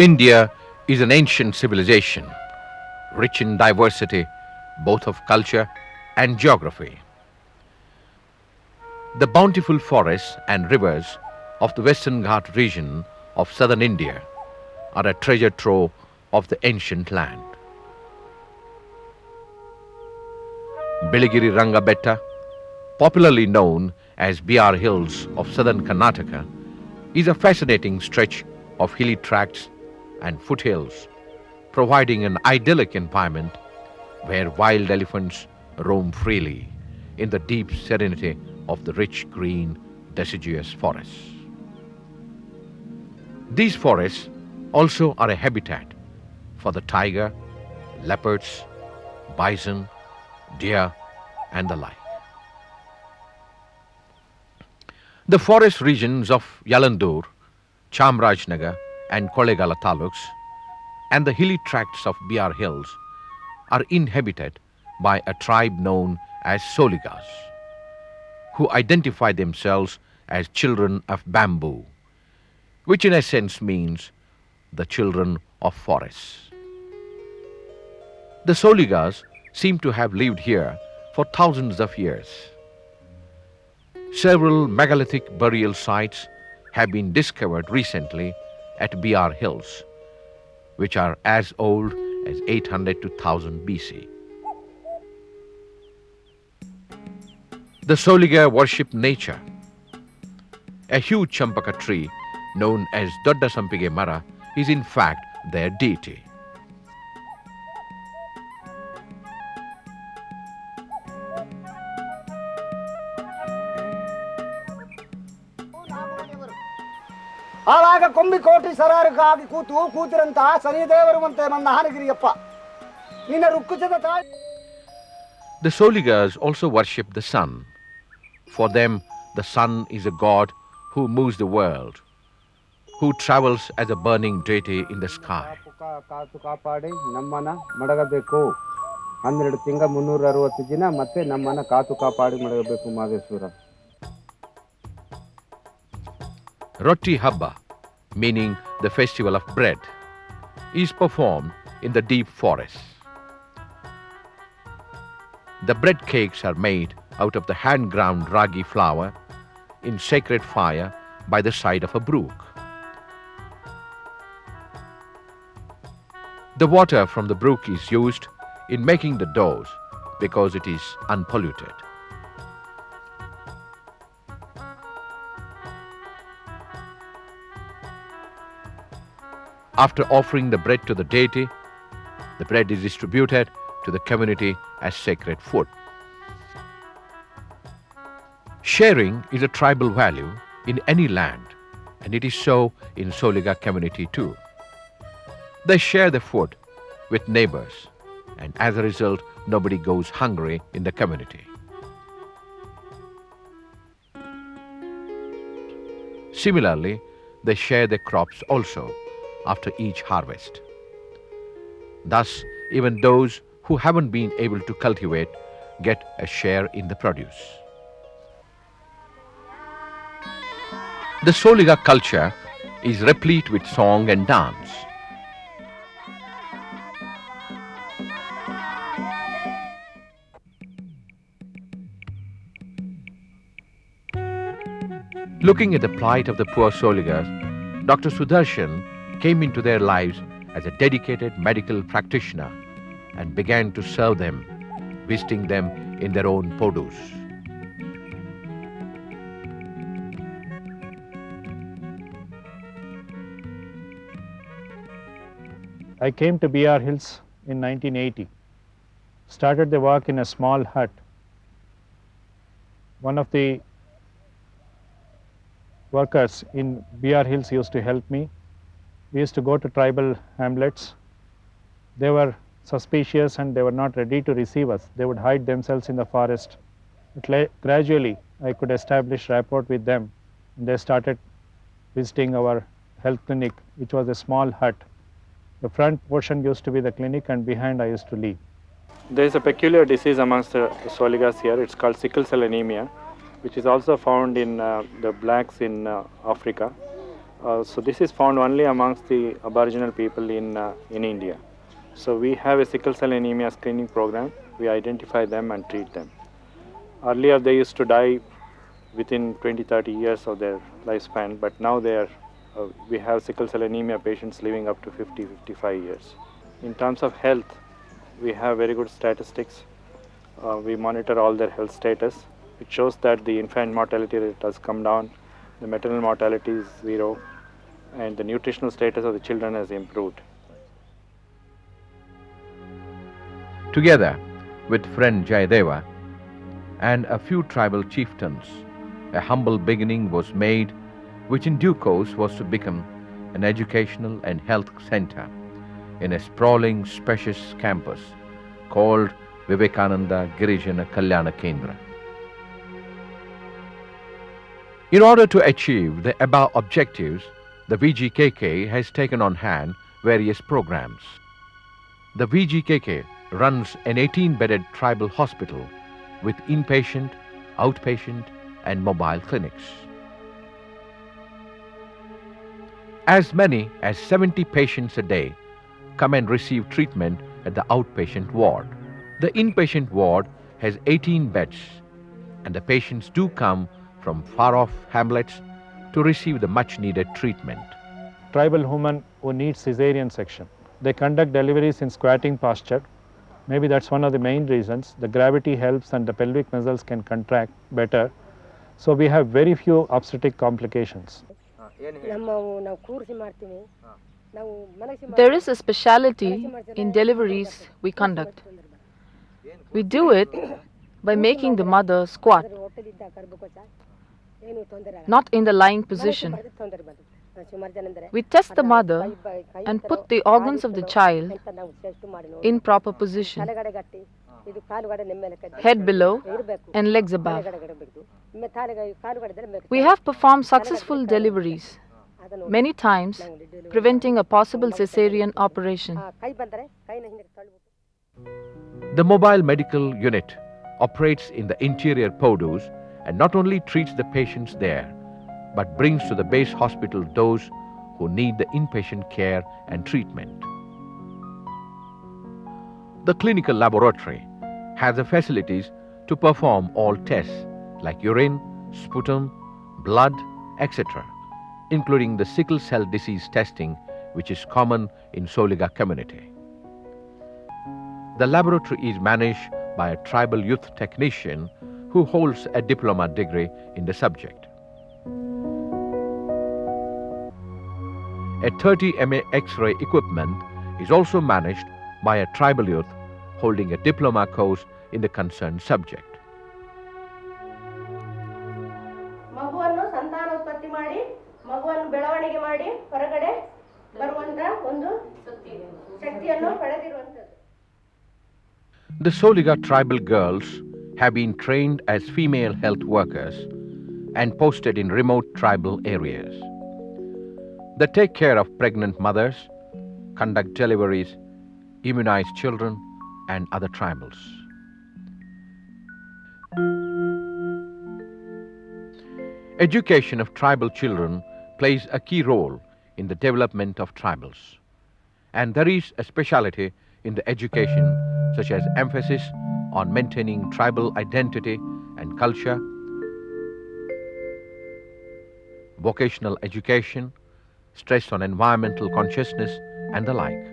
India is an ancient civilization, rich in diversity, both of culture and geography. The bountiful forests and rivers of the Western Ghat region of southern India are a treasure trove of the ancient land. Biligiri Ranga Betta, popularly known as BR Hills of southern Karnataka, is a fascinating stretch of hilly tracts and foothills, providing an idyllic environment where wild elephants roam freely in the deep serenity of the rich green deciduous forests. These forests also are a habitat for the tiger, leopards, bison, deer, and the like. The forest regions of Yalandur, Chamrajnagar, and Kollegala taluks, and the hilly tracts of BR Hills are inhabited by a tribe known as Soligas, who identify themselves as children of bamboo, which in essence means the children of forests. The Soligas seem to have lived here for thousands of years. Several megalithic burial sites have been discovered recently at BR Hills, which are as old as 800 to 1000 BC. The Soliga worship nature. A huge champaka tree known as Dodda Sampige Mara is in fact their deity. ಆವಾಗ Kombi ಕೋಟಿ ಸರಾರಕ್ಕಾಗಿ ಕೂತಿರಂತಹ ಶನಿದೇವರುವಂತೆ ನನ್ನ ಹಾನಗಿರಿಯಪ್ಪ ನಿನ್ನ ರುಕ್ಕುಚದ ತಾಯಿ. The Soligas also worship the sun. For them, the sun is a god who moves the world, who travels as a burning deity in the sky. ಕಾತು ಕಾಪಾಡಿ ನಮ್ಮನ ಮಡಗಬೇಕು 12 ತಿಂಗ 360 ದಿನ ಮತ್ತೆ ನಮ್ಮನ ಕಾತು ಕಾಪಾಡಿ ಮಡಗಬೇಕು Madeshwara. Roti Habba, meaning the festival of bread, is performed in the deep forest. The bread cakes are made out of the hand-ground ragi flour in sacred fire by the side of a brook. The water from the brook is used in making the doughs because it is unpolluted. After offering the bread to the deity, the bread is distributed to the community as sacred food. Sharing is a tribal value in any land, and it is so in Soliga community too. They share the food with neighbors, and as a result, nobody goes hungry in the community. Similarly, they share their crops also after each harvest. Thus, even those who haven't been able to cultivate get a share in the produce. The Soliga culture is replete with song and dance. Looking at the plight of the poor Soligas, Dr. Sudarshan came into their lives as a dedicated medical practitioner and began to serve them, visiting them in their own podus. I came to BR Hills in 1980. Started the work in a small hut. One of the workers in BR Hills used to help me. We used to go to tribal hamlets. They were suspicious and they were not ready to receive us. They would hide themselves in the forest. But gradually, I could establish rapport with them. They started visiting our health clinic, which was a small hut. The front portion used to be the clinic, and behind I used to live. There is a peculiar disease amongst the Soligas here. It's called sickle cell anemia, which is also found in the blacks in Africa. So this is found only amongst the Aboriginal people in India. So we have a sickle cell anemia screening program. We identify them and treat them. Earlier they used to die within 20-30 years of their lifespan, but now we have sickle cell anemia patients living up to 50-55 years. In terms of health, we have very good statistics. We monitor all their health status. It shows that the infant mortality rate has come down, the maternal mortality is 0, and the nutritional status of the children has improved. Together with friend Jayadeva and a few tribal chieftains, a humble beginning was made, which in due course was to become an educational and health center in a sprawling, spacious campus called Vivekananda Girijana Kalyana Kendra. In order to achieve the above objectives, the VGKK has taken on hand various programs. The VGKK runs an 18-bedded tribal hospital with inpatient, outpatient, and mobile clinics. As many as 70 patients a day come and receive treatment at the outpatient ward. The inpatient ward has 18 beds, and the patients do come from far-off hamlets to receive the much-needed treatment. Tribal women who need cesarean section, they conduct deliveries in squatting posture. Maybe that's one of the main reasons. The gravity helps and the pelvic muscles can contract better. So we have very few obstetric complications. There is a specialty in deliveries we conduct. We do it by making the mother squat, not in the lying position. We test the mother and put the organs of the child in proper position, head below and legs above. We have performed successful deliveries, many times preventing a possible cesarean operation. The mobile medical unit operates in the interior PODUs and not only treats the patients there, but brings to the base hospital those who need the inpatient care and treatment. The clinical laboratory has the facilities to perform all tests like urine, sputum, blood, etc., including the sickle cell disease testing, which is common in Soliga community. The laboratory is managed by a tribal youth technician who holds a diploma degree in the subject. A 30 MA X-ray equipment is also managed by a tribal youth holding a diploma course in the concerned subject. The Soliga tribal girls have been trained as female health workers and posted in remote tribal areas. They take care of pregnant mothers, conduct deliveries, immunize children, and other tribals. Education of tribal children plays a key role in the development of tribals. And there is a specialty in the education such as emphasis on maintaining tribal identity and culture, vocational education, stress on environmental consciousness, and the like.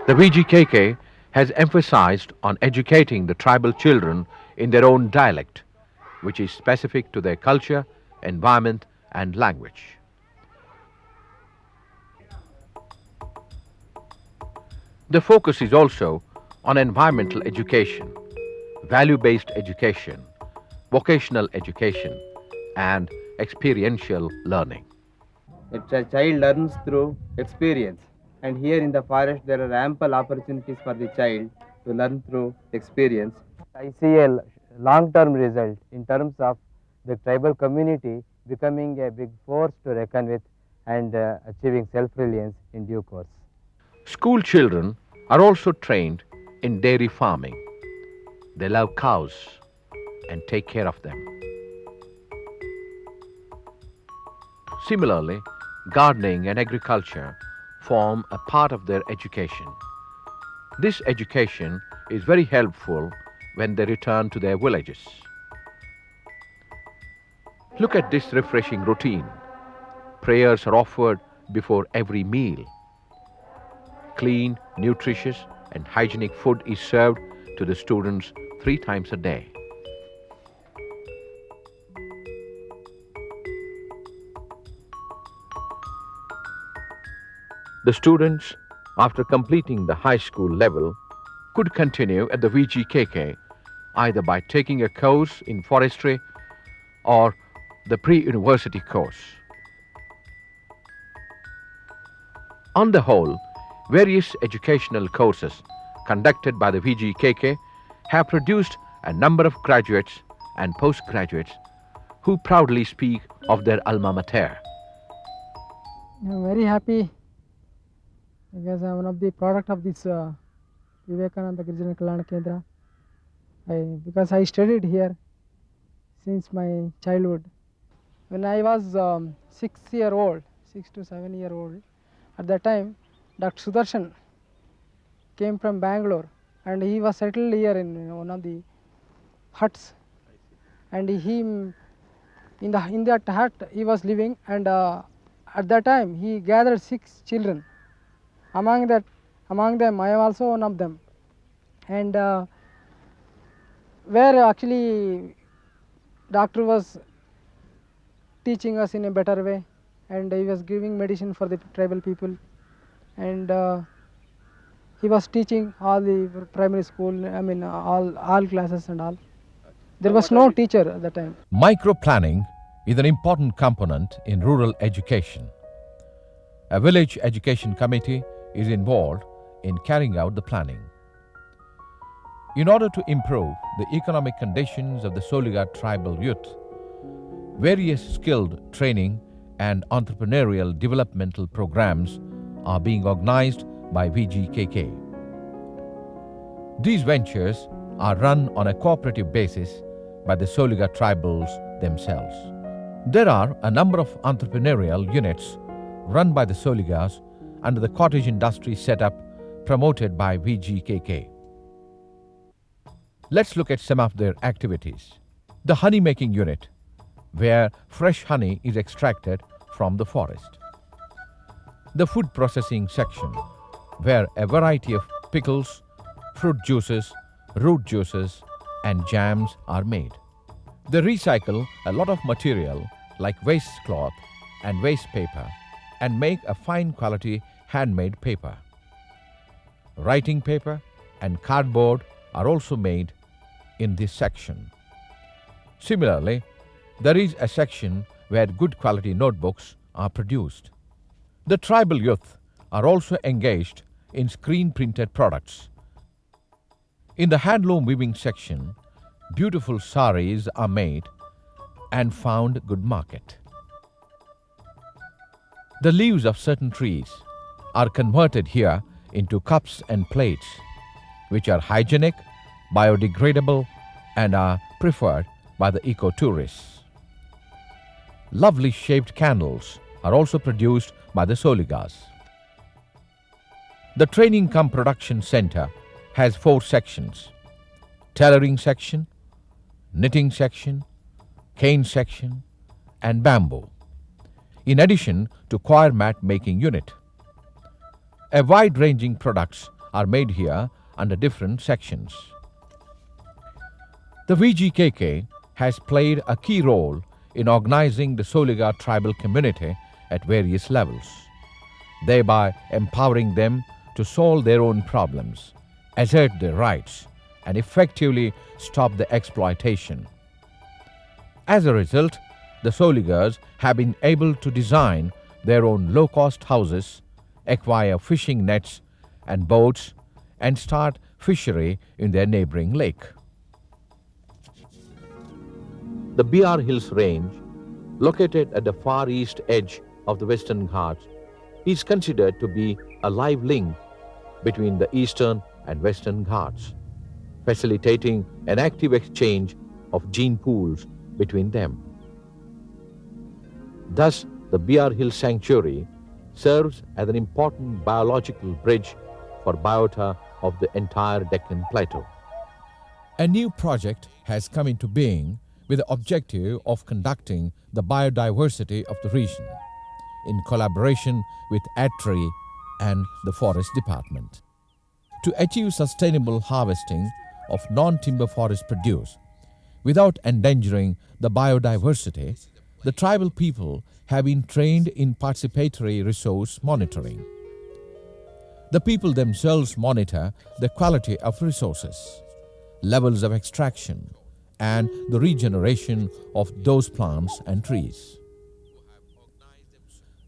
The VGKK has emphasized on educating the tribal children in their own dialect, which is specific to their culture, environment, and language. The focus is also on environmental education, value-based education, vocational education, and experiential learning. A child learns through experience, and here in the forest there are ample opportunities for the child to learn through experience. I see a long-term result in terms of the tribal community becoming a big force to reckon with and achieving self-reliance in due course. School children are also trained in dairy farming. They love cows and take care of them. Similarly, gardening and agriculture form a part of their education. This education is very helpful when they return to their villages. Look at this refreshing routine. Prayers are offered before every meal. Clean, nutritious, and hygienic food is served to the students 3 times a day. The students, after completing the high school level, could continue at the VGKK either by taking a course in forestry or the pre-university course. On the whole, various educational courses conducted by the VGKK have produced a number of graduates and postgraduates who proudly speak of their alma mater. I'm very happy because I'm one of the product of this Vivekananda Girijana Kalyana Kendra. Because I studied here since my childhood. When I was 6 to 7 year old, at that time Dr. Sudarshan came from Bangalore and he was settled here in one of the huts, and he in that hut he was living, and at that time he gathered 6 children. Among them I am also one of them, and where actually doctor was teaching us in a better way, and he was giving medicine for the tribal people, and he was teaching all the primary school, I mean all classes and all. There was no teacher at that time. Micro-planning is an important component in rural education. A village education committee is involved in carrying out the planning. In order to improve the economic conditions of the Soliga tribal youth, various skilled training and entrepreneurial developmental programs are being organized by VGKK. These ventures are run on a cooperative basis by the Soliga tribals themselves. There are a number of entrepreneurial units run by the Soligas under the cottage industry setup promoted by VGKK. Let's look at some of their activities. The honey making unit, where fresh honey is extracted from the forest. The food processing section, where a variety of pickles, fruit juices, root juices, and jams are made. They recycle a lot of material like waste cloth and waste paper and make a fine quality handmade paper. Writing paper and cardboard are also made in this section. Similarly, there is a section where good quality notebooks are produced. The tribal youth are also engaged in screen printed products. In the handloom weaving section, beautiful saris are made and found good market. The leaves of certain trees are converted here into cups and plates, which are hygienic, biodegradable, and are preferred by the eco-tourists. Lovely shaped candles are also produced by the Soligas. The Training cum Production Center has 4 sections: tailoring section, knitting section, cane section, and bamboo, in addition to coir mat making unit. A wide-ranging products are made here under different sections. The VGKK has played a key role in organizing the Soliga tribal community at various levels, thereby empowering them to solve their own problems, assert their rights, and effectively stop the exploitation. As a result, the Soligas have been able to design their own low-cost houses, acquire fishing nets and boats, and start fishery in their neighboring lake. The BR Hills range, located at the far east edge of the Western Ghats, is considered to be a live link between the eastern and western Ghats, facilitating an active exchange of gene pools between them. Thus, the BR Hill Sanctuary serves as an important biological bridge for biota of the entire Deccan Plateau. A new project has come into being with the objective of conducting the biodiversity of the region in collaboration with ATRI and the Forest Department. To achieve sustainable harvesting of non-timber forest produce without endangering the biodiversity, the tribal people have been trained in participatory resource monitoring. The people themselves monitor the quality of resources, levels of extraction, and the regeneration of those plants and trees.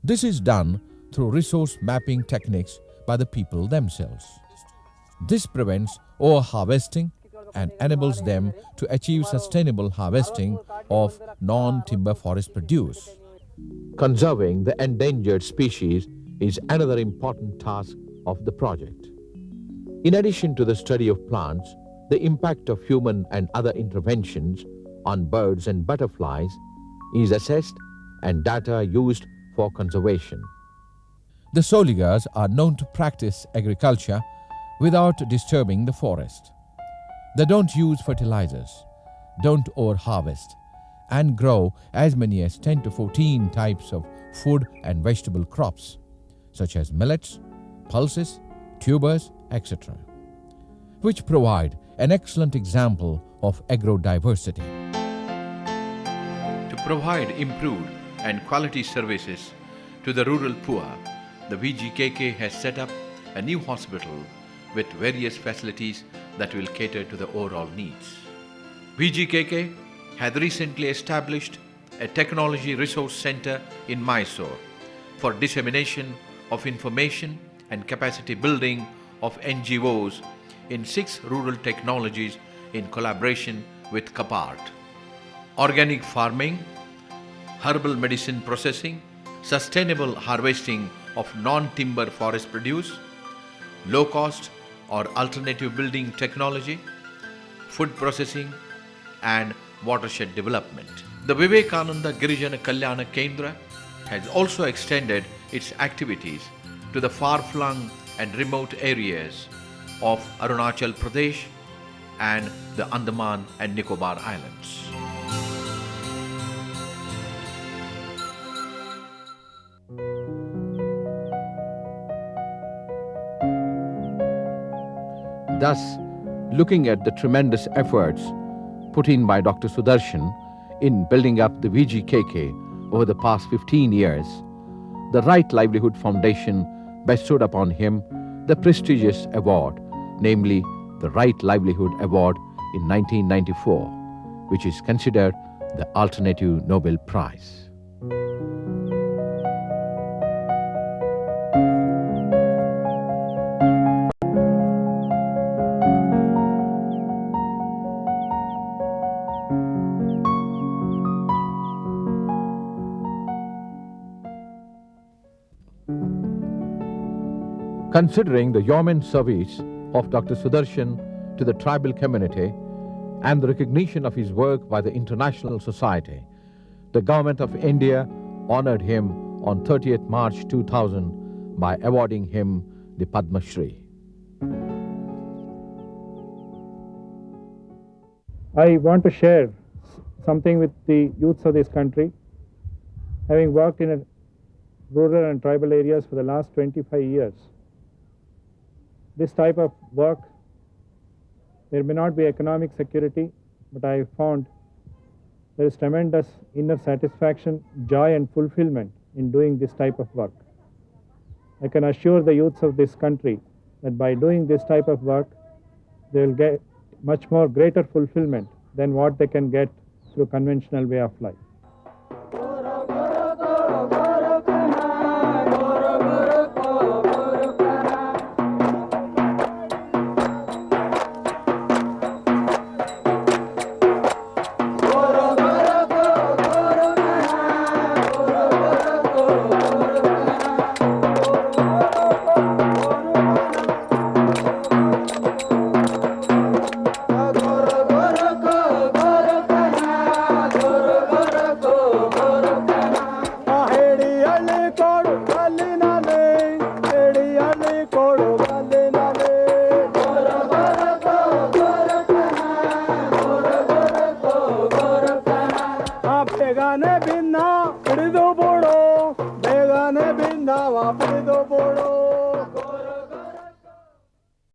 This is done through resource mapping techniques by the people themselves. This prevents overharvesting and enables them to achieve sustainable harvesting of non-timber forest produce. Conserving the endangered species is another important task of the project. In addition to the study of plants, the impact of human and other interventions on birds and butterflies is assessed and data used for conservation. The Soligas are known to practice agriculture without disturbing the forest. They don't use fertilizers, don't over-harvest, and grow as many as 10 to 14 types of food and vegetable crops, such as millets, pulses, tubers, etc., which provide an excellent example of agrodiversity. To provide improved and quality services to the rural poor, the VGKK has set up a new hospital with various facilities that will cater to the overall needs. VGKK had recently established a technology resource center in Mysore for dissemination of information and capacity building of NGOs in 6 rural technologies in collaboration with CAPART: organic farming, herbal medicine processing, sustainable harvesting of non-timber forest produce, low-cost or alternative building technology, food processing, and watershed development. The Vivekananda Girijana Kalyana Kendra has also extended its activities to the far-flung and remote areas of Arunachal Pradesh and the Andaman and Nicobar Islands. Thus, looking at the tremendous efforts put in by Dr. Sudarshan in building up the VGKK over the past 15 years, the Right Livelihood Foundation bestowed upon him the prestigious award, namely the Right Livelihood Award in 1994, which is considered the Alternative Nobel Prize. Considering the yeoman service of Dr. Sudarshan to the tribal community and the recognition of his work by the international society, the Government of India honored him on 30th March 2000 by awarding him the Padma Shri. I want to share something with the youths of this country. Having worked in rural and tribal areas for the last 25 years, this type of work, there may not be economic security, but I found there is tremendous inner satisfaction, joy and fulfillment in doing this type of work. I can assure the youths of this country that by doing this type of work, they will get much more greater fulfillment than what they can get through conventional way of life.